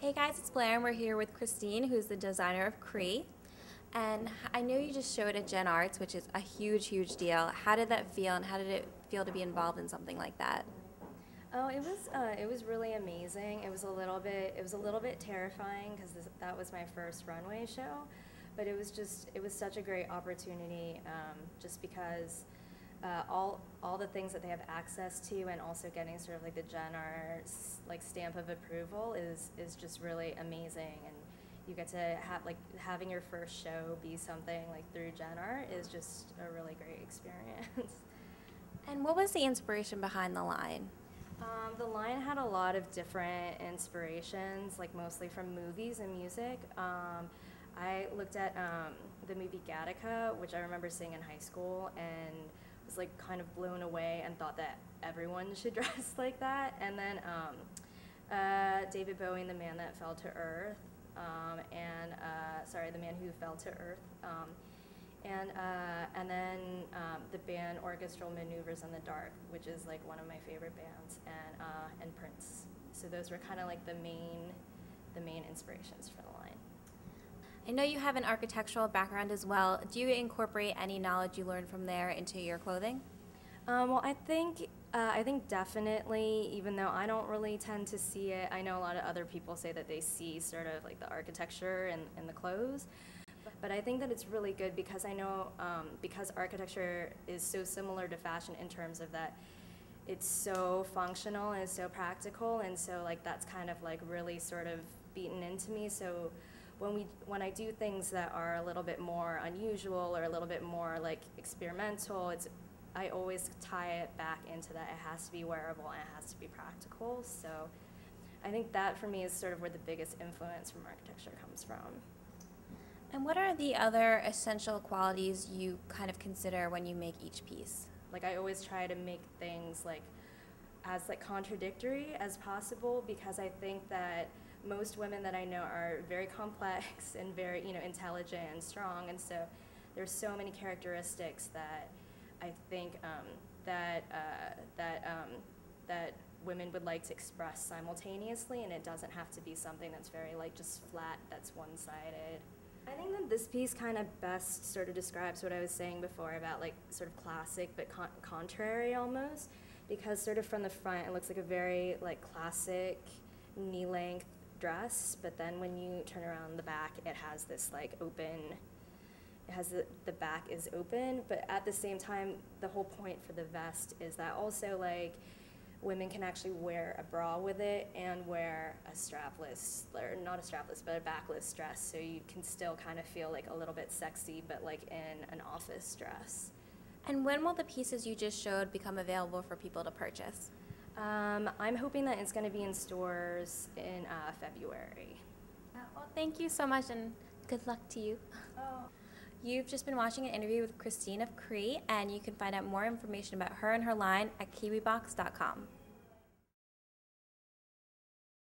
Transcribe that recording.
Hey guys, it's Blair and we're here with Christine, who's the designer of CRHEE. And I know you just showed at Gen Arts, which is a huge, huge deal. How did that feel, and how did it feel to be involved in something like that? Oh, it was really amazing. It was a little bit terrifying because that was my first runway show, but it was such a great opportunity, just because all the things that they have access to, and also getting sort of like the Gen Arts like stamp of approval is just really amazing. And you get to have like having your first show be something like through Gen Art is just a really great experience. And what was the inspiration behind the line? The line had a lot of different inspirations, like mostly from movies and music. I looked at the movie Gattaca, which I remember seeing in high school, and was like kind of blown away and thought that everyone should dress like that. And then David Bowie and the Man That Fell to Earth, The Man Who Fell to Earth. And then the band Orchestral Maneuvers in the Dark, which is like one of my favorite bands, and Prince. So those were kind of like the main inspirations for the line. I know you have an architectural background as well. Do you incorporate any knowledge you learned from there into your clothing? Well, I think definitely, even though I don't really tend to see it, I know a lot of other people say that they see sort of like the architecture in the clothes. But I think that it's really good because I know, because architecture is so similar to fashion in terms of that it's so functional and it's so practical, and so like that's kind of like really sort of beaten into me. So when I do things that are a little bit more unusual or a little bit more like experimental, I always tie it back into that it has to be wearable and it has to be practical. So I think that for me is sort of where the biggest influence from architecture comes from. And what are the other essential qualities you kind of consider when you make each piece? Like I always try to make things like as like contradictory as possible, because I think that most women that I know are very complex and very, intelligent and strong, and so there's so many characteristics that I think that women would like to express simultaneously, and it doesn't have to be something that's very like just flat, that's one-sided. I think that this piece kind of best sort of describes what I was saying before about like sort of classic but contrary almost, because sort of from the front it looks like a very like classic knee-length dress, but then when you turn around the back it has this like open, it has the back is open, but at the same time the whole point for the vest is that also like women can actually wear a bra with it and wear a strapless, or not a strapless, but a backless dress, so you can still kind of feel like a little bit sexy, but like in an office dress. And when will the pieces you just showed become available for people to purchase? I'm hoping that it's going to be in stores in February. Well, thank you so much, and good luck to you. Oh. You've just been watching an interview with Christine of CRHEE, and you can find out more information about her and her line at Kiwibox.com.